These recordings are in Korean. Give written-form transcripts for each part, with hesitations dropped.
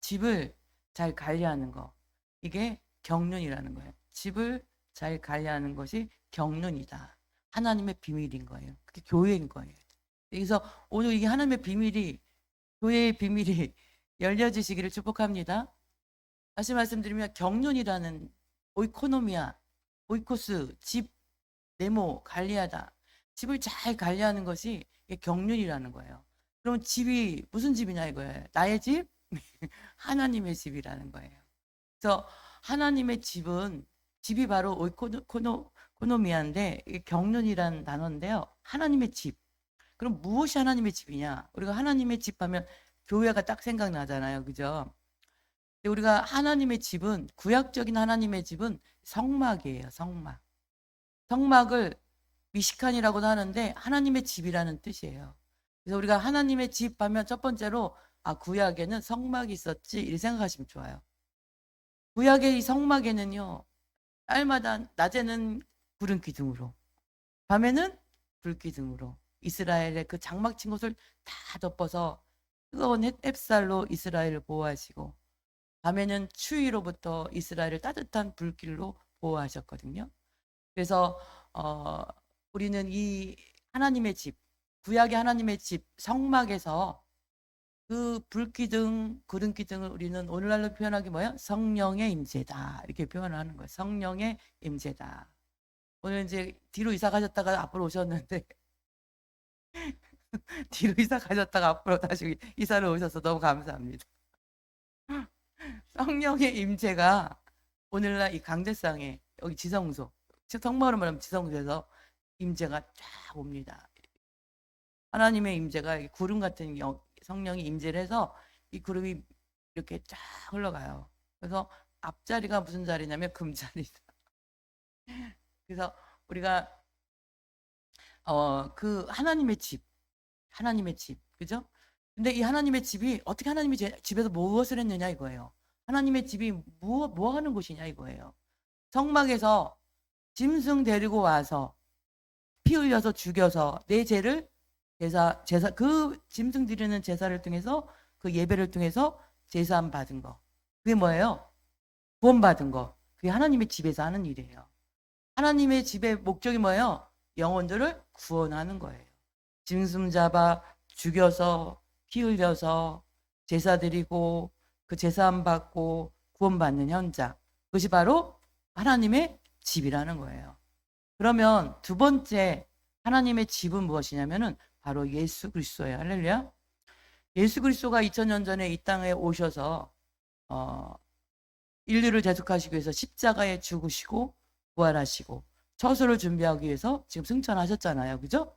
집을 잘 관리하는 거. 이게 경륜이라는 거예요. 집을 잘 관리하는 것이 경륜이다. 하나님의 비밀인 거예요. 그게 교회인 거예요. 그래서 오늘 이게 하나님의 비밀이, 교회의 비밀이 열려지시기를 축복합니다. 다시 말씀드리면 경륜이라는 오이코노미아, 오이코스, 집, 네모, 관리하다. 집을 잘 관리하는 것이 이게 경륜이라는 거예요. 그럼 집이 무슨 집이냐 이거예요. 나의 집? 하나님의 집이라는 거예요. 그래서 하나님의 집은, 집이 바로 오이코노미아인데 이게 경륜이라는 단어인데요. 하나님의 집. 그럼 무엇이 하나님의 집이냐? 우리가 하나님의 집 하면 교회가 딱 생각나잖아요. 그죠? 근데 우리가 하나님의 집은, 구약적인 하나님의 집은 성막이에요. 성막. 성막을 미시칸이라고도 하는데 하나님의 집이라는 뜻이에요. 그래서 우리가 하나님의 집 하면 첫 번째로 구약에는 성막이 있었지 이렇게 생각하시면 좋아요. 구약의 이 성막에는요, 딸마다 낮에는 구름 기둥으로, 밤에는 불 기둥으로 이스라엘의 그 장막 친 곳을 다 덮어서 뜨거운 햇살로 이스라엘을 보호하시고, 밤에는 추위로부터 이스라엘을 따뜻한 불길로 보호하셨거든요. 그래서 우리는 이 하나님의 집, 구약의 하나님의 집 성막에서 그 불기둥, 구름기둥을 우리는 오늘날로 표현하기 뭐예요? 성령의 임재다. 이렇게 표현을 하는 거예요. 성령의 임재다. 오늘 이제 뒤로 이사 가셨다가 앞으로 오셨는데 뒤로 이사 가셨다가 앞으로 다시 이사를 오셔서 너무 감사합니다. 성령의 임재가 오늘날 이 강대상에, 여기 지성소, 성막으로 말하면 지성소에서 임재가 쫙 옵니다. 하나님의 임재가 구름 같은 성령이 임재를 해서 이 구름이 이렇게 쫙 흘러가요. 그래서 앞자리가 무슨 자리냐면 금자리다. 그래서 우리가 그 하나님의 집, 그죠? 근데 이 하나님의 집이 어떻게 하나님의 집에서 무엇을 했느냐 이거예요. 하나님의 집이 뭐 하는 곳이냐 이거예요. 성막에서 짐승 데리고 와서 피 흘려서 죽여서 내 죄를 제사 그 짐승 드리는 제사를 통해서, 그 예배를 통해서 제사함 받은 거. 그게 뭐예요? 구원받은 거. 그게 하나님의 집에서 하는 일이에요. 하나님의 집의 목적이 뭐예요? 영혼들을 구원하는 거예요. 짐승 잡아 죽여서 피 흘려서 제사 드리고 그 제사함 받고 구원받는 현장. 그것이 바로 하나님의 집이라는 거예요. 그러면 두 번째 하나님의 집은 무엇이냐면은 바로 예수 그리스도예요. 할렐루야. 예수 그리스도가 2000년 전에 이 땅에 오셔서 인류를 대속하시기 위해서 십자가에 죽으시고 부활하시고 처소를 준비하기 위해서 지금 승천하셨잖아요. 그죠?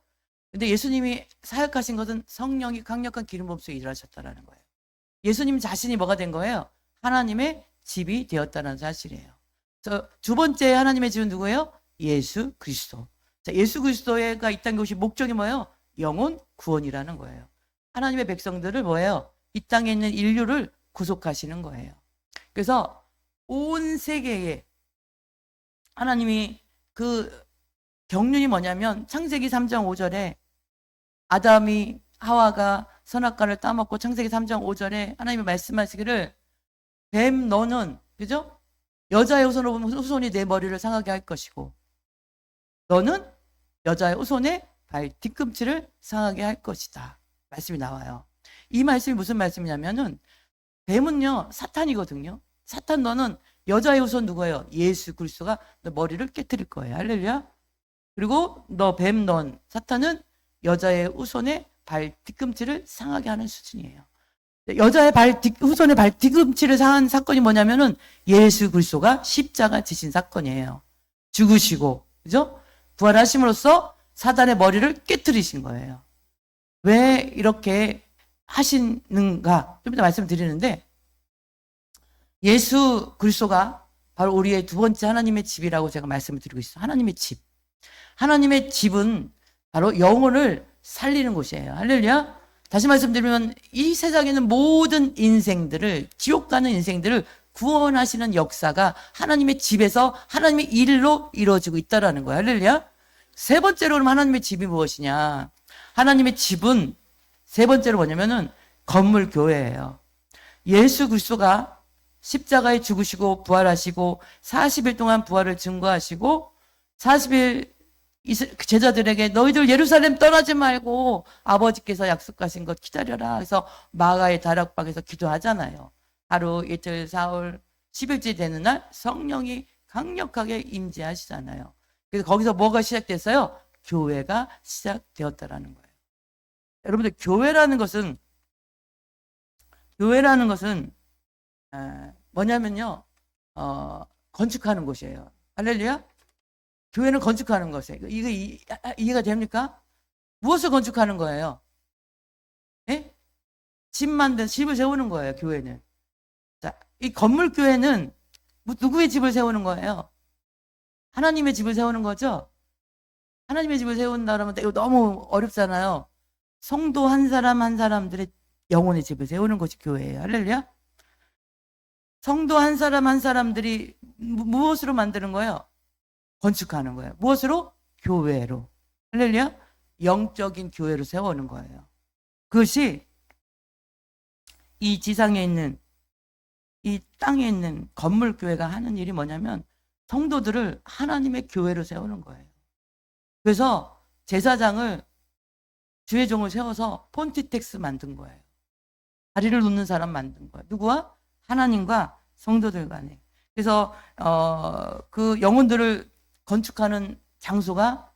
근데 예수님이 사역하신 것은 성령이 강력한 기름 부음으로 일하셨다라는 거예요. 예수님 자신이 뭐가 된 거예요? 하나님의 집이 되었다는 사실이에요. 두 번째 하나님의 집은 누구예요? 예수 그리스도. 자, 예수 그리스도가 이 땅에 오신 목적이 뭐예요? 영혼 구원이라는 거예요. 하나님의 백성들을 뭐예요? 이 땅에 있는 인류를 구속하시는 거예요. 그래서 온 세계에 하나님이 그 경륜이 뭐냐면 창세기 3장 5절에 아담이 하와가 선악과를 따먹고 창세기 3장 5절에 하나님이 말씀하시기를 뱀 너는, 그죠? 여자의 후손이 내 머리를 상하게 할 것이고 너는 여자의 후손의 발 뒤꿈치를 상하게 할 것이다. 말씀이 나와요. 이 말씀이 무슨 말씀이냐면은 뱀은요 사탄이거든요. 사탄 너는 여자의 후손 누구예요? 예수 그리스도가 너 머리를 깨뜨릴 거예요. 할렐루야. 그리고 너 뱀 넌 사탄은 여자의 후손의 발 뒤꿈치를 상하게 하는 수준이에요. 여자의 후손의 발 뒤꿈치를 상한 사건이 뭐냐면은 예수 그리스도가 십자가 지신 사건이에요. 죽으시고, 그죠? 부활하심으로써 사단의 머리를 깨뜨리신 거예요. 왜 이렇게 하시는가? 좀 이따 말씀드리는데, 예수 그리스도가 바로 우리의 두 번째 하나님의 집이라고 제가 말씀을 드리고 있어요. 하나님의 집. 하나님의 집은 바로 영혼을 살리는 곳이에요. 할렐루야. 다시 말씀드리면 이 세상에 있는 모든 인생들을, 지옥 가는 인생들을 구원하시는 역사가 하나님의 집에서 하나님의 일로 이루어지고 있다는 거예요. 할렐루야. 세 번째로 그럼 하나님의 집이 무엇이냐? 하나님의 집은 세 번째로 뭐냐면은 건물 교회예요. 예수 그리스도가 십자가에 죽으시고 부활하시고 40일 동안 부활을 증거하시고 40일 제자들에게 너희들 예루살렘 떠나지 말고 아버지께서 약속하신 것 기다려라. 그래서 마가의 다락방에서 기도하잖아요. 하루 이틀 사흘 10일째 되는 날 성령이 강력하게 임재하시잖아요. 그래서 거기서 뭐가 시작됐어요? 교회가 시작되었다라는 거예요. 여러분들 교회라는 것은 뭐냐면요, 건축하는 곳이에요. 할렐루야? 교회는 건축하는 것이에요. 이거 이해가 됩니까? 무엇을 건축하는 거예요? 예? 집을 세우는 거예요, 교회는. 자, 이 건물 교회는 누구의 집을 세우는 거예요? 하나님의 집을 세우는 거죠? 하나님의 집을 세운다 그러면 이거 너무 어렵잖아요. 성도 한 사람 한 사람들의 영혼의 집을 세우는 것이 교회예요. 할렐루야? 성도 한 사람 한 사람들이 무엇으로 만드는 거예요? 건축하는 거예요. 무엇으로? 교회로. 할렐루야? 영적인 교회로 세우는 거예요. 그것이 이 지상에 있는, 이 땅에 있는 건물 교회가 하는 일이 뭐냐면 성도들을 하나님의 교회로 세우는 거예요. 그래서 제사장을, 주의 종을 세워서 폰티텍스 만든 거예요. 다리를 놓는 사람 만든 거예요. 누구와? 하나님과 성도들 간에. 그래서 그 영혼들을 건축하는 장소가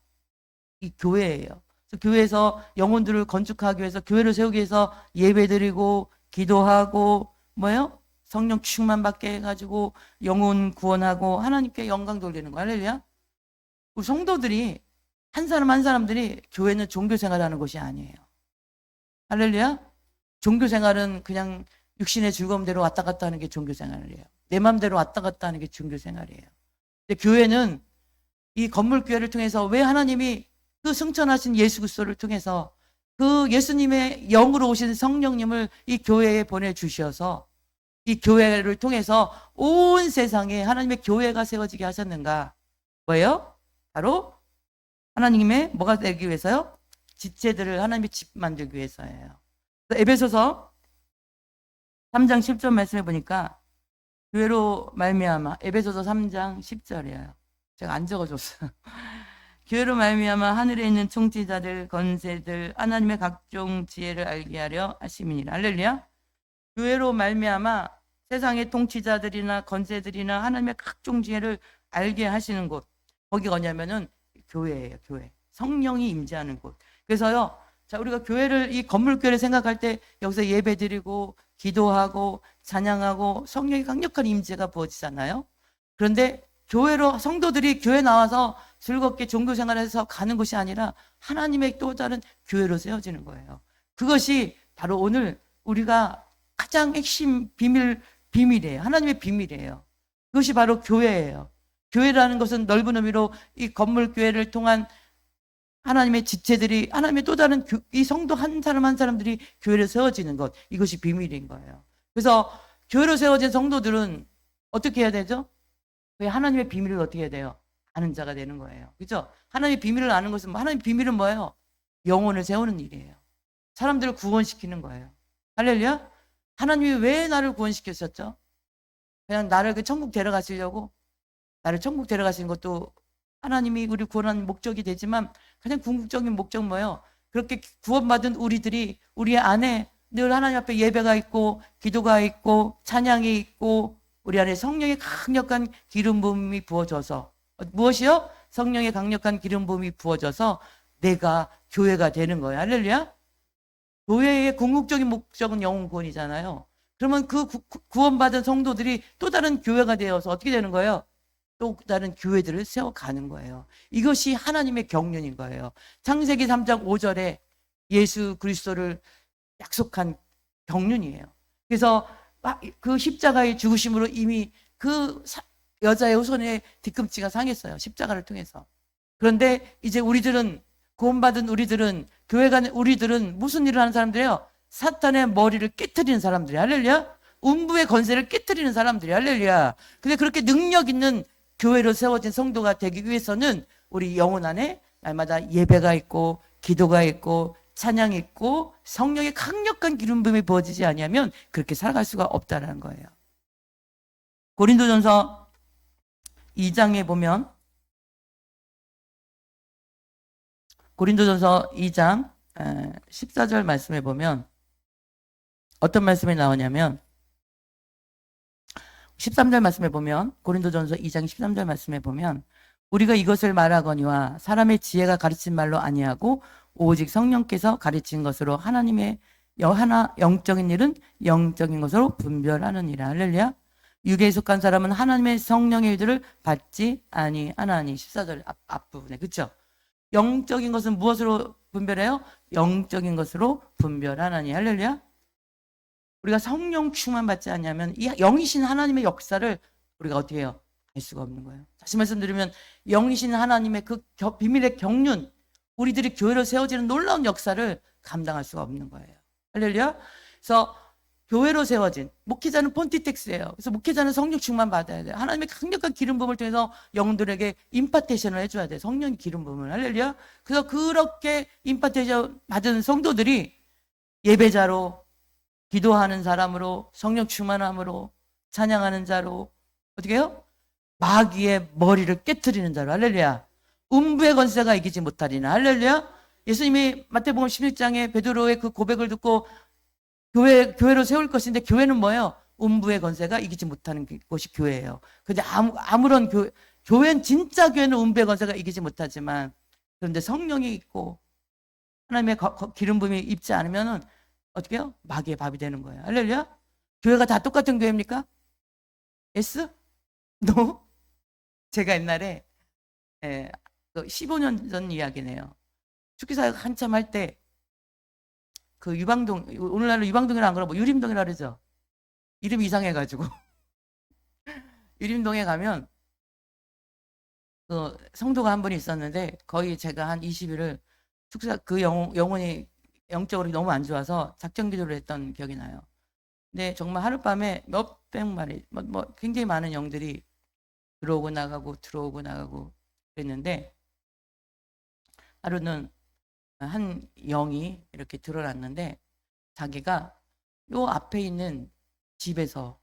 이 교회예요. 그래서 교회에서 영혼들을 건축하기 위해서, 교회를 세우기 위해서 예배드리고 기도하고 뭐예요? 성령 충만 받게 해가지고 영혼 구원하고 하나님께 영광 돌리는 거. 할렐루야. 우리 성도들이 한 사람 한 사람들이, 교회는 종교 생활하는 것이 아니에요. 할렐루야. 종교 생활은 그냥 육신의 즐거움대로 왔다 갔다 하는 게 종교 생활이에요. 내 마음대로 왔다 갔다 하는 게 종교 생활이에요. 근데 교회는 이 건물 교회를 통해서, 왜 하나님이 그 승천하신 예수 그리스도를 통해서 그 예수님의 영으로 오신 성령님을 이 교회에 보내주셔서 이 교회를 통해서 온 세상에 하나님의 교회가 세워지게 하셨는가? 뭐예요? 바로 하나님의 뭐가 되기 위해서요? 지체들을 하나님의 집 만들기 위해서예요. 에베소서 3장 10절 말씀해 보니까 교회로 말미암아, 에베소서 3장 10절이에요. 제가 안 적어줬어요. 교회로 말미암아 하늘에 있는 통치자들, 권세들, 하나님의 각종 지혜를 알게 하려 하심이니라. 할렐루야. 교회로 말미암아 세상의 통치자들이나 권세들이나 하나님의 각종 지혜를 알게 하시는 곳, 거기가 어냐면은 교회예요. 교회. 성령이 임재하는 곳. 그래서요, 자, 우리가 교회를, 이 건물 교회를 생각할 때 여기서 예배드리고 기도하고 찬양하고 성령의 강력한 임재가 부어지잖아요. 그런데 교회로, 성도들이 교회 나와서 즐겁게 종교 생활해서 가는 것이 아니라 하나님의 또 다른 교회로 세워지는 거예요. 그것이 바로 오늘 우리가 가장 핵심 비밀이에요. 하나님의 비밀이에요. 그것이 바로 교회예요. 교회라는 것은 넓은 의미로 이 건물 교회를 통한 하나님의 지체들이, 하나님의 또 다른 이 성도 한 사람 한 사람들이 교회를 세워지는 것, 이것이 비밀인 거예요. 그래서 교회로 세워진 성도들은 어떻게 해야 되죠? 그 하나님의 비밀을 어떻게 해야 돼요? 아는 자가 되는 거예요. 그렇죠? 하나님의 비밀을 아는 것은, 하나님의 비밀은 뭐예요? 영혼을 세우는 일이에요. 사람들을 구원시키는 거예요. 할렐루야. 하나님이 왜 나를 구원시켰었죠? 그냥 나를 그 천국 데려가시려고. 나를 천국 데려가시는 것도 하나님이 우리 구원하는 목적이 되지만 가장 궁극적인 목적 뭐예요? 그렇게 구원받은 우리들이, 우리 안에 늘 하나님 앞에 예배가 있고 기도가 있고 찬양이 있고 우리 안에 성령의 강력한 기름 부음이 부어져서, 무엇이요? 성령의 강력한 기름 부음이 부어져서 내가 교회가 되는 거예요. 할렐루야. 교회의 궁극적인 목적은 영혼 구원이잖아요. 그러면 그 구원받은 성도들이 또 다른 교회가 되어서 어떻게 되는 거예요? 또 다른 교회들을 세워가는 거예요. 이것이 하나님의 경륜인 거예요. 창세기 3장 5절에 예수 그리스도를 약속한 경륜이에요. 그래서 그 십자가의 죽으심으로 이미 그 여자의 손에 뒤꿈치가 상했어요. 십자가를 통해서. 그런데 이제 우리들은, 구원받은 우리들은, 교회 가는 우리들은 무슨 일을 하는 사람들이에요? 사탄의 머리를 깨트리는 사람들이에요. 할렐루야. 음부의 권세를 깨트리는 사람들이에요. 할렐루야. 근데 그렇게 능력 있는 교회로 세워진 성도가 되기 위해서는 우리 영혼 안에 날마다 예배가 있고 기도가 있고 찬양이 있고 성령의 강력한 기름 부음이 부어지지 아니하면 그렇게 살아갈 수가 없다는 거예요. 고린도전서 2장에 보면 고린도전서 2장 14절 말씀에 보면 어떤 말씀이 나오냐면 13절 말씀에 보면 고린도전서 2장 13절 말씀에 보면 우리가 이것을 말하거니와 사람의 지혜가 가르친 말로 아니하고 오직 성령께서 가르친 것으로 하나님의 영적인 일은 영적인 것으로 분별하느니라. 할렐루야. 육에 속한 사람은 하나님의 성령의 일들을 받지 아니하나니. 14절 앞부분에 그렇죠? 영적인 것은 무엇으로 분별해요? 영적인 것으로 분별하나니. 할렐루야. 우리가 성령 충만 받지 않냐면 이 영이신 하나님의 역사를 우리가 어떻게 해요? 알 수가 없는 거예요. 다시 말씀드리면 영이신 하나님의 그 비밀의 경륜, 우리들이 교회로 세워지는 놀라운 역사를 감당할 수가 없는 거예요. 할렐루야. 그래서 교회로 세워진 목회자는 폰티텍스예요. 그래서 목회자는 성령 충만 받아야 돼요. 하나님의 강력한 기름 부음을 통해서 영들에게 임파테이션을 해줘야 돼요. 성령 기름 부음을. 할렐루야. 그래서 그렇게 임파테이션 받은 성도들이 예배자로, 기도하는 사람으로, 성령 충만함으로, 찬양하는 자로, 어떻게 해요? 마귀의 머리를 깨트리는 자로. 할렐루야. 음부의 권세가 이기지 못하리나. 할렐루야. 예수님이 마태복음 16장에 베드로의 그 고백을 듣고 교회로 세울 것인데, 교회는 뭐예요? 음부의 권세가 이기지 못하는 곳이 교회예요. 근데 아무런 교회는, 진짜 교회는 음부의 권세가 이기지 못하지만, 그런데 성령이 있고 하나님의 기름 부음이 입지 않으면은 어떻게 해요? 마귀의 밥이 되는 거예요. 할렐루야. 교회가 다 똑같은 교회입니까? yes? no? 제가 옛날에 15년 전 이야기네요. 축기사역 한참 할 때 그 유방동, 오늘날은 유방동이라 안 그러고 유림동이라 그러죠. 이름이 이상해가지고 유림동에 가면 그 성도가 한 분이 있었는데 거의 제가 한 20일을 축사 그 영혼이 영적으로 너무 안 좋아서 작정 기도를 했던 기억이 나요. 근데 정말 하룻밤에 몇백 마리 굉장히 많은 영들이 들어오고 나가고 들어오고 나가고 그랬는데, 하루는 한 영이 이렇게 드러났는데 자기가 요 앞에 있는 집에서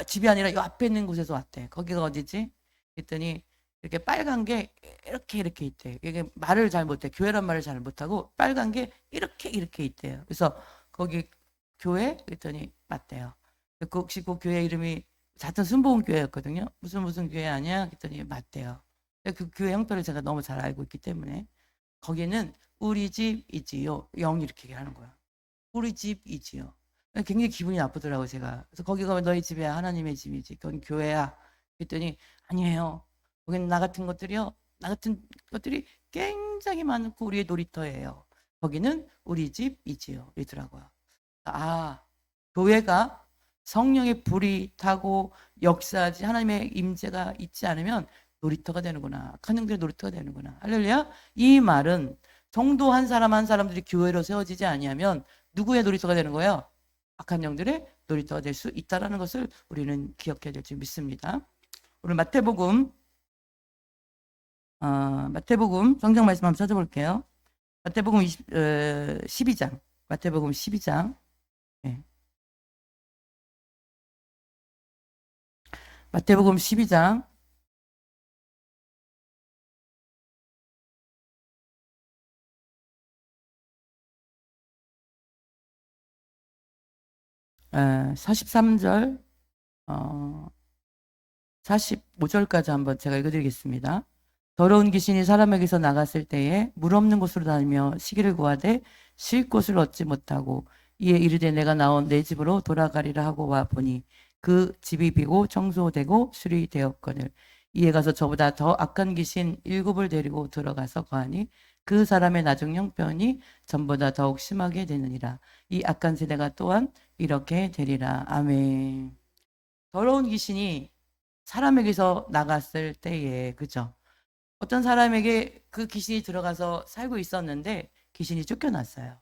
집이 아니라 요 앞에 있는 곳에서 왔대. 거기가 어디지? 그랬더니 이렇게 빨간 게 이렇게 있대. 이게 말을 잘 못해. 교회란 말을 잘 못하고 빨간 게 이렇게 있대요. 그래서 거기 교회? 그랬더니 맞대요. 혹시 그 교회 이름이 같은 순복음교회였거든요. 무슨 교회 아니야? 그랬더니 맞대요. 그 교회 형태를 제가 너무 잘 알고 있기 때문에 거기는 우리 집이지요. 영이 이렇게 하는 거야. 우리 집이지요. 굉장히 기분이 나쁘더라고요, 제가. 그래서 거기 가면 너희 집이야. 하나님의 집이지. 그건 교회야. 그랬더니 아니에요. 거기는 나 같은 것들이 굉장히 많고 우리의 놀이터예요. 거기는 우리 집이지요. 이러더라고요. 교회가 성령의 불이 타고 역사하지 하나님의 임재가 있지 않으면 놀이터가 되는구나. 악한 영들의 놀이터가 되는구나. 할렐루야. 이 말은 성도 한 사람 한 사람들이 교회로 세워지지 아니하면 누구의 놀이터가 되는 거예요? 악한 영들의 놀이터가 될 수 있다는 것을 우리는 기억해야 될 줄 믿습니다. 오늘 마태복음 성경 말씀 한번 찾아볼게요. 마태복음 12장. 마태복음 12장. 네. 마태복음 12장 43절 45절까지 한번 제가 읽어드리겠습니다. 더러운 귀신이 사람에게서 나갔을 때에 물 없는 곳으로 다니며 시기를 구하되 쉴 곳을 얻지 못하고 이에 이르되 내가 나온 내 집으로 돌아가리라 하고 와 보니 그 집이 비고 청소되고 수리되었거늘 이에 가서 저보다 더 악한 귀신 7을 데리고 들어가서 거하니 그 사람의 나중 형편이 전보다 더욱 심하게 되느니라. 이 악한 세대가 또한 이렇게 되리라. 아멘. 더러운 귀신이 사람에게서 나갔을 때에, 그죠? 어떤 사람에게 그 귀신이 들어가서 살고 있었는데 귀신이 쫓겨났어요.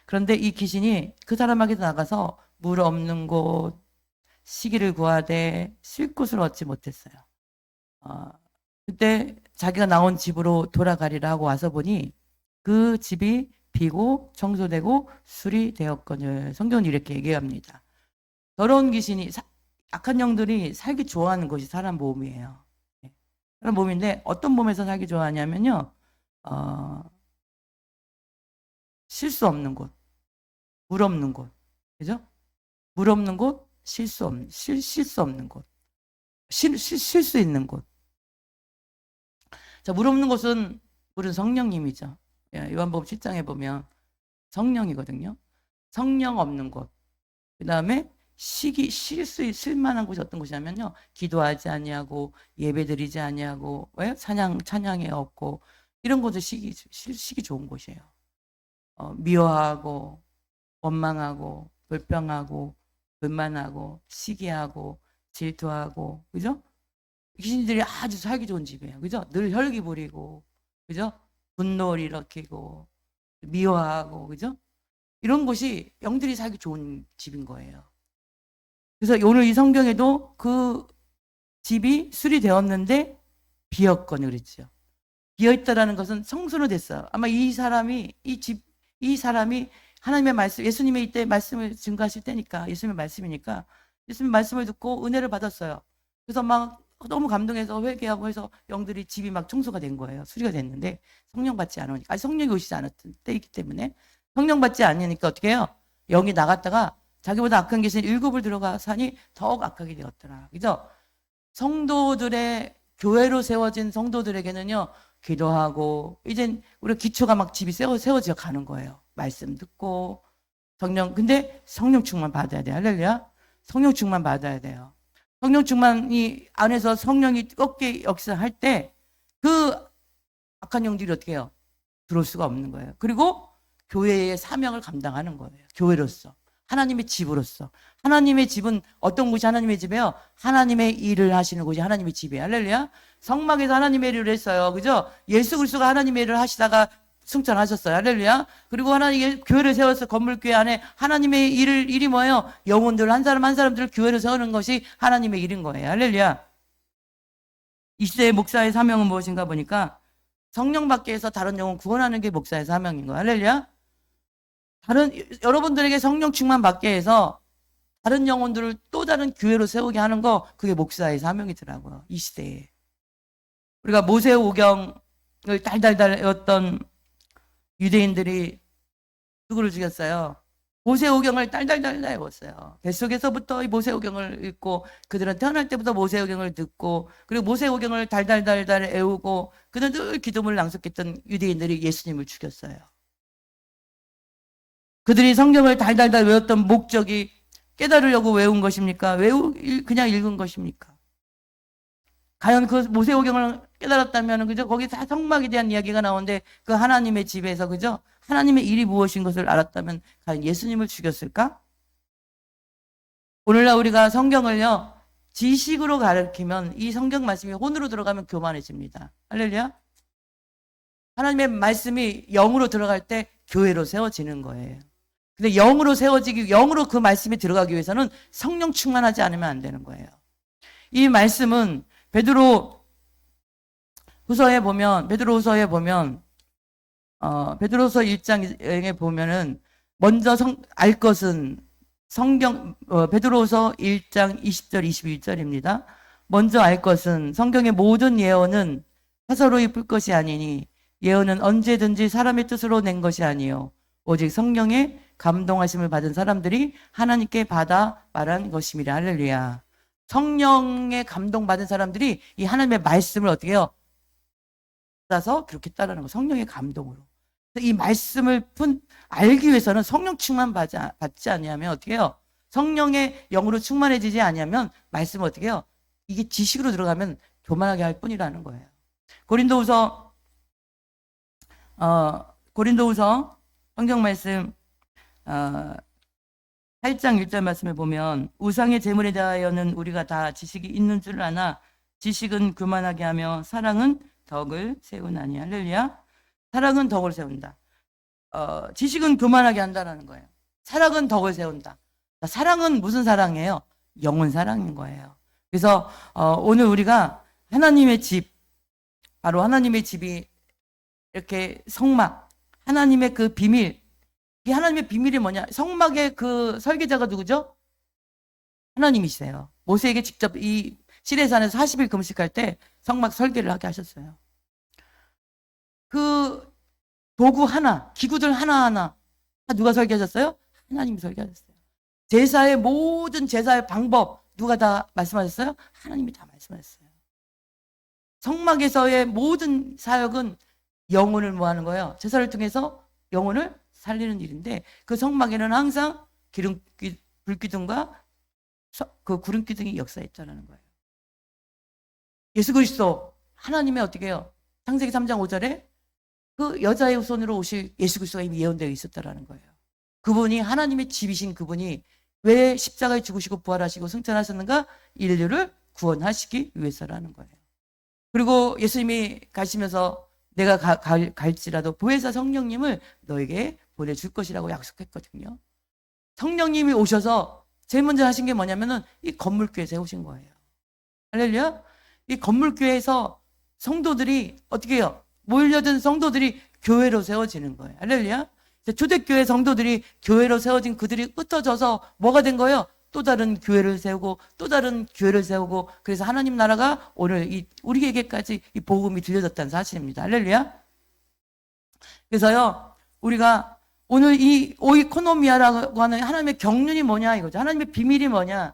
그런데 이 귀신이 그 사람에게서 나가서 물 없는 곳, 시기를 구하되 쉴 곳을 얻지 못했어요. 그때 자기가 나온 집으로 돌아가리라 하고 와서 보니 그 집이 비고 청소되고 수리되었거늘. 성경은 이렇게 얘기합니다. 더러운 귀신이 악한 영들이 살기 좋아하는 곳이 사람 몸이에요. 사람 몸인데 어떤 몸에서 살기 좋아하냐면요. 실수 없는 곳, 물 없는 곳, 그죠? 물 없는 곳, 실수 없는 곳, 실수 있는 곳. 자, 물 없는 곳은 물은 성령님이죠. 요한복음 7장에 보면 성령이거든요. 성령 없는 곳. 그 다음에 쉴 만한 곳이 어떤 곳이냐면요. 기도하지 아니하고 예배드리지 아니하고 왜? 찬양에 없고 이런 곳은 쉬기 좋은 곳이에요. 미워하고 원망하고 불평하고 불만하고 시기하고 질투하고 그죠? 귀신들이 아주 살기 좋은 집이에요. 그죠? 늘 혈기 부리고 그죠? 분노를 일으키고 미워하고 그죠? 이런 곳이 영들이 살기 좋은 집인 거예요. 그래서 오늘 이 성경에도 그 집이 수리되었는데 비었거늘 그랬죠. 비어있다라는 것은 성소로 됐어요. 아마 이 사람이 하나님의 말씀, 예수님의 이때 말씀을 증거하실 때니까, 예수님의 말씀이니까, 예수님의 말씀을 듣고 은혜를 받았어요. 그래서 막 너무 감동해서 회개하고 해서 영들이 집이 막 청소가 된 거예요. 수리가 됐는데 성령 받지 않으니까, 아직 성령이 오시지 않았던 때이기 때문에 성령 받지 않으니까 어떻게 해요? 영이 나갔다가 자기보다 악한 귀신 7을 들어가 사니 더욱 악하게 되었더라. 그죠? 성도들의 교회로 세워진 성도들에게는요, 기도하고 이젠 우리 기초가 막 집이 세워져 가는 거예요. 말씀 듣고 근데 성령 충만 받아야 돼요. 할렐루야. 성령 충만 받아야 돼요. 성령 충만이 안에서 성령이 뜨겁게 역사할 때 그 악한 영들이 어떻게 해요? 들어올 수가 없는 거예요. 그리고 교회의 사명을 감당하는 거예요. 교회로서. 하나님의 집으로서. 하나님의 집은 어떤 곳이 하나님의 집이에요? 하나님의 일을 하시는 곳이 하나님의 집이에요. 할렐루야. 성막에서 하나님의 일을 했어요. 그죠? 예수 그리스도가 하나님의 일을 하시다가 승천하셨어요. 할렐루야. 그리고 하나님의 교회를 세워서 건물교회 안에 하나님의 일이 뭐예요? 영혼들 한 사람 한 사람들을 교회로 세우는 것이 하나님의 일인 거예요. 할렐루야. 이 시대의 목사의 사명은 무엇인가 보니까 성령 밖에 해서 다른 영혼 구원하는 게 목사의 사명인 거예요. 할렐루야. 여러분들에게 성령 충만 받게 해서 다른 영혼들을 또 다른 교회로 세우게 하는 거, 그게 목사의 사명이더라고요. 이 시대에. 우리가 모세오경을 달달달 외웠던 유대인들이 누구를 죽였어요? 모세오경을 달달달 외웠어요. 뱃속에서부터 이 모세오경을 읽고 그들은 태어날 때부터 모세오경을 듣고 그리고 모세오경을 달달달달 외우고 그들은 늘 기도문을 낭독했던 유대인들이 예수님을 죽였어요. 그들이 성경을 달달달 외웠던 목적이 깨달으려고 외운 것입니까? 그냥 읽은 것입니까? 과연 그 모세오경을 깨달았다면, 그죠? 거기 다 성막에 대한 이야기가 나오는데, 그 하나님의 집에서, 그죠? 하나님의 일이 무엇인 것을 알았다면, 과연 예수님을 죽였을까? 오늘날 우리가 성경을요, 지식으로 가르치면, 이 성경 말씀이 혼으로 들어가면 교만해집니다. 할렐루야? 하나님의 말씀이 영으로 들어갈 때 교회로 세워지는 거예요. 근데 영으로 그 말씀이 들어가기 위해서는 성령 충만하지 않으면 안 되는 거예요. 이 말씀은 베드로후서에 보면 베드로후서 1장에 보면은 먼저 알 것은 베드로후서 1장 20절 21절입니다. 먼저 알 것은 성경의 모든 예언은 사서로이 풀 것이 아니니 예언은 언제든지 사람의 뜻으로 낸 것이 아니요 오직 성령의 감동하심을 받은 사람들이 하나님께 받아 말한 것입니다. 할렐루야. 성령의 감동받은 사람들이 이 하나님의 말씀을 어떻게 해요? 받아서 기록했다는 거. 성령의 감동으로. 이 말씀을 알기 위해서는 성령 충만 받지 아니하면 어떻게 해요? 성령의 영으로 충만해지지 아니하면 말씀을 어떻게 해요? 이게 지식으로 들어가면 교만하게 할 뿐이라는 거예요. 고린도후서 성경 말씀 8장 1절 말씀을 보면 우상의 제물에 대하여는 우리가 다 지식이 있는 줄 아나 지식은 교만하게 하며 사랑은 덕을 세우나니. 할렐루야. 사랑은 덕을 세운다. 지식은 교만하게 한다는 거예요. 사랑은 덕을 세운다. 사랑은 무슨 사랑이에요? 영혼 사랑인 거예요. 그래서 오늘 우리가 하나님의 집, 바로 하나님의 집이 이렇게 성막, 하나님의 그 비밀, 이 하나님의 비밀이 뭐냐? 성막의 그 설계자가 누구죠? 하나님이세요. 모세에게 직접 이 시내산에서 40일 금식할 때 성막 설계를 하게 하셨어요. 그 도구 하나, 기구들 하나하나 다 누가 설계하셨어요? 하나님이 설계하셨어요. 제사의 모든 제사의 방법 누가 다 말씀하셨어요? 하나님이 다 말씀하셨어요. 성막에서의 모든 사역은 영혼을 모아는 거예요. 제사를 통해서 영혼을 살리는 일인데 그 성막에는 항상 불기둥과 그 구름기둥이 역사했다는 거예요. 예수 그리스도 하나님의 어떻게 해요? 창세기 3장 5절에 그 여자의 후손으로 오실 예수 그리스도가 이미 예언되어 있었다라는 거예요. 그분이 하나님의 집이신 그분이 왜 십자가에 죽으시고 부활하시고 승천하셨는가? 인류를 구원하시기 위해서라는 거예요. 그리고 예수님이 가시면서 내가 갈지라도 보혜사 성령님을 너에게 보내줄 것이라고 약속했거든요. 성령님이 오셔서 제일 먼저 하신 게 뭐냐면은 이 건물교회 세우신 거예요. 할렐루야. 이 건물교회에서 성도들이 어떻게 해요? 몰려든 성도들이 교회로 세워지는 거예요. 할렐루야. 초대교회 성도들이 교회로 세워진 그들이 흩어져서 뭐가 된 거예요? 또 다른 교회를 세우고 또 다른 교회를 세우고 그래서 하나님 나라가 오늘 우리에게까지 이 복음이 들려졌다는 사실입니다. 할렐루야. 그래서요 우리가 오늘 이 오이코노미아라고 하는 하나님의 경륜이 뭐냐 이거죠. 하나님의 비밀이 뭐냐?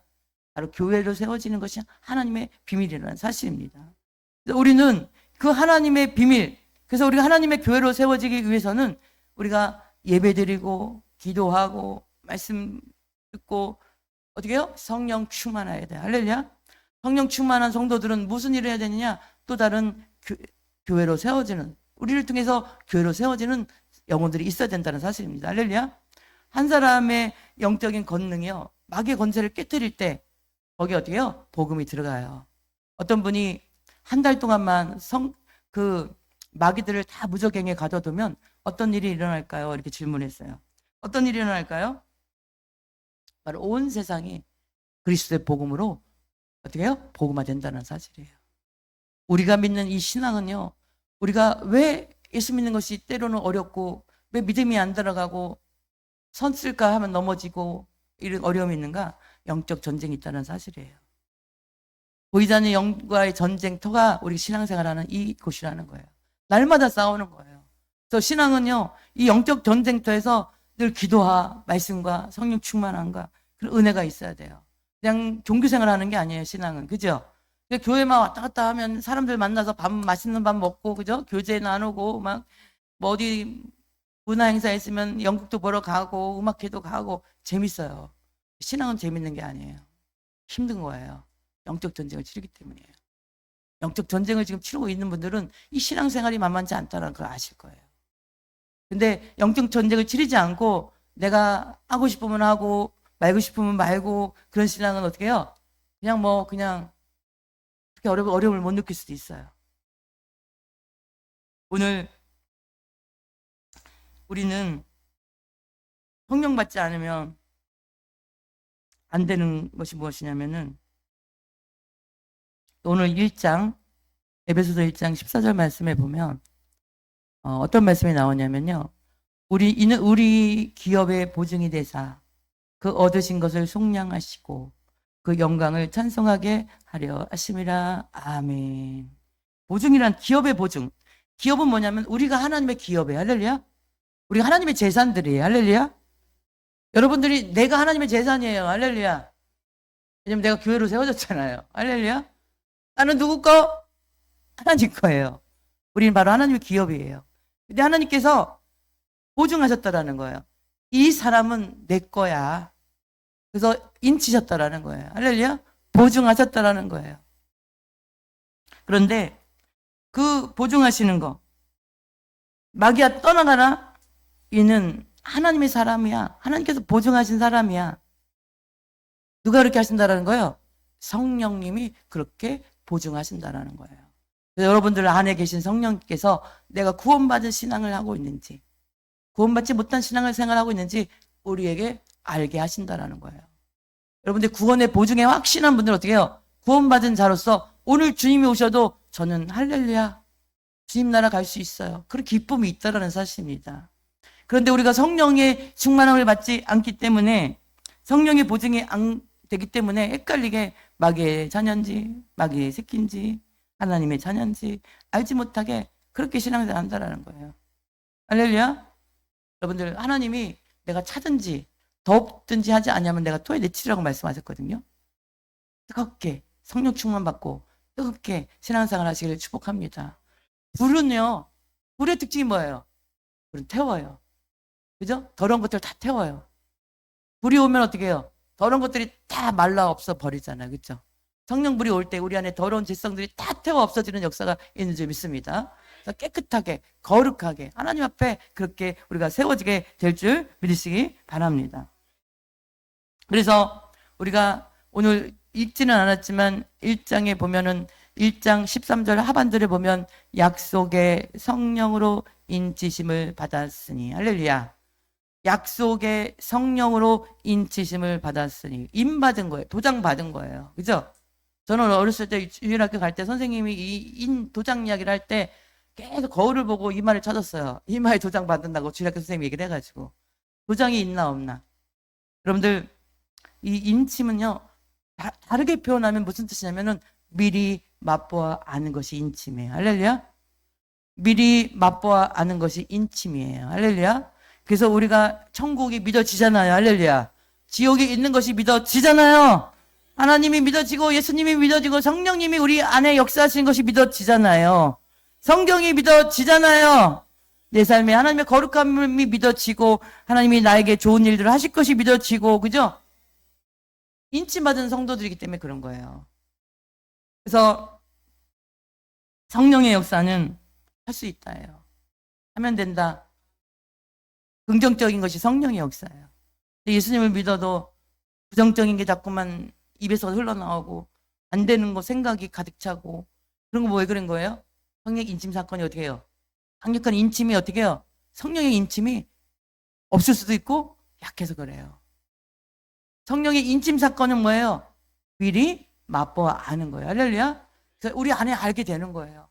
바로 교회로 세워지는 것이 하나님의 비밀이라는 사실입니다. 우리는 그 하나님의 비밀, 그래서 우리가 하나님의 교회로 세워지기 위해서는 우리가 예배드리고 기도하고 말씀 듣고 어떻게 해요? 성령 충만해야 돼. 할렐루야. 성령 충만한 성도들은 무슨 일을 해야 되느냐? 또 다른 교회로 세워지는, 우리를 통해서 교회로 세워지는 영혼들이 있어야 된다는 사실입니다. 할렐루야. 한 사람의 영적인 권능이요, 마귀의 권세를 깨뜨릴 때 거기 어떻게 해요? 복음이 들어가요. 어떤 분이 한 달 동안만 그 마귀들을 다 무적행에 가둬두면 어떤 일이 일어날까요? 이렇게 질문했어요. 어떤 일이 일어날까요? 바로 온 세상이 그리스도의 복음으로 어떻게 해요? 복음화 된다는 사실이에요. 우리가 믿는 이 신앙은요, 우리가 왜 예수 믿는 것이 때로는 어렵고 왜 믿음이 안 들어가고 선 쓸까 하면 넘어지고 이런 어려움이 있는가? 영적 전쟁이 있다는 사실이에요. 보이지 않는 영과의 전쟁터가 우리 신앙생활하는 이곳이라는 거예요. 날마다 싸우는 거예요. 그래서 신앙은요, 이 영적 전쟁터에서 늘 기도와 말씀과 성령 충만함과 그런 은혜가 있어야 돼요. 그냥 종교생활하는 게 아니에요, 신앙은. 그죠? 교회만 왔다 갔다 하면 사람들 만나서 맛있는 밥 먹고, 그죠? 교제 나누고, 막, 뭐 어디 문화 행사 있으면 연극도 보러 가고, 음악회도 가고, 재밌어요. 신앙은 재밌는 게 아니에요. 힘든 거예요. 영적 전쟁을 치르기 때문이에요. 영적 전쟁을 지금 치르고 있는 분들은 이 신앙생활이 만만치 않다는 걸 아실 거예요. 근데 영적 전쟁을 치르지 않고 내가 하고 싶으면 하고 말고 싶으면 말고 그런 신앙은 어떻게 해요? 그냥 그렇게 어려움을 못 느낄 수도 있어요. 오늘 우리는 성령 받지 않으면 안 되는 것이 무엇이냐면은 오늘 1장 에베소서 1장 14절 말씀에 보면 어떤 말씀이 나오냐면요. 이는 우리 기업의 보증이 되사 그 얻으신 것을 속량하시고 그 영광을 찬송하게 하려 하심이라. 아멘. 보증이란 기업의 보증. 기업은 뭐냐면 우리가 하나님의 기업이에요. 할렐루야. 우리가 하나님의 재산들이에요. 할렐루야. 여러분들이 내가 하나님의 재산이에요. 할렐루야. 왜냐면 내가 교회로 세워졌잖아요. 할렐루야. 나는 누구 거? 하나님 거예요. 우리는 바로 하나님의 기업이에요. 근데 하나님께서 보증하셨다라는 거예요. 이 사람은 내 거야. 그래서 인치셨다라는 거예요. 할렐루야. 보증하셨다라는 거예요. 그런데 그 보증하시는 거, 마귀야 떠나가라. 이는 하나님의 사람이야. 하나님께서 보증하신 사람이야. 누가 그렇게 하신다라는 거예요? 성령님이 그렇게 보증하신다라는 거예요. 여러분들 안에 계신 성령께서 내가 구원받은 신앙을 하고 있는지, 구원받지 못한 신앙을 생활하고 있는지 우리에게 알게 하신다라는 거예요. 여러분들 구원의 보증에 확신한 분들 어떻게 해요? 구원받은 자로서 오늘 주님이 오셔도 저는 할렐루야, 주님 나라 갈 수 있어요. 그런 기쁨이 있다라는 사실입니다. 그런데 우리가 성령의 충만함을 받지 않기 때문에 성령의 보증이 안 되기 때문에 헷갈리게 마귀의 자녀인지 마귀의 새끼인지 하나님의 자녀인지 알지 못하게 그렇게 신앙생활 한다라는 거예요. 할렐루야. 여러분들 하나님이 내가 차든지 덥든지 하지 않으면 내가 토에 내치라고 말씀하셨거든요. 뜨겁게 성령 충만 받고 뜨겁게 신앙생활 하시기를 축복합니다. 불은요, 불의 특징이 뭐예요? 불은 태워요. 그죠? 더러운 것들 다 태워요. 불이 오면 어떻게 해요? 더러운 것들이 다 말라 없어 버리잖아요. 그죠? 성령불이 올 때 우리 안에 더러운 질성들이 다 태워 없어지는 역사가 있는 줄 믿습니다. 그래서 깨끗하게 거룩하게 하나님 앞에 그렇게 우리가 세워지게 될 줄 믿으시기 바랍니다. 그래서 우리가 오늘 읽지는 않았지만 1장에 보면은 1장 13절 하반절에 보면 약속의 성령으로 인치심을 받았으니 할렐루야. 약속의 성령으로 인치심을 받았으니 임 받은 거예요. 도장 받은 거예요. 그죠? 저는 어렸을 때 유일학교 갈 때 선생님이 이 도장 이야기를 할 때 계속 거울을 보고 이마를 찾았어요. 이마에 도장 받는다고 주일학교 선생님이 얘기를 해가지고 도장이 있나 없나. 여러분들 이 인침은요 다르게 표현하면 무슨 뜻이냐면은 미리 맛보아 아는 것이 인침이에요. 할렐루야. 미리 맛보아 아는 것이 인침이에요. 할렐루야. 그래서 우리가 천국이 믿어지잖아요. 할렐루야. 지옥이 있는 것이 믿어지잖아요. 하나님이 믿어지고 예수님이 믿어지고 성령님이 우리 안에 역사하시는 것이 믿어지잖아요. 성경이 믿어지잖아요. 내 삶에 하나님의 거룩함이 믿어지고 하나님이 나에게 좋은 일들을 하실 것이 믿어지고 그죠? 인침받은 성도들이기 때문에 그런 거예요. 그래서 성령의 역사는 할 수 있다예요. 하면 된다. 긍정적인 것이 성령의 역사예요. 예수님을 믿어도 부정적인 게 자꾸만 입에서 흘러나오고 안 되는 거 생각이 가득 차고 그런 거 왜 그런 거예요? 성령 인침 사건이 어떻게 해요? 강력한 인침이 어떻게 해요? 성령의 인침이 없을 수도 있고 약해서 그래요. 성령의 인침 사건은 뭐예요? 미리 맛보아 아는 거예요. 할렐루야. 그래서 우리 안에 알게 되는 거예요.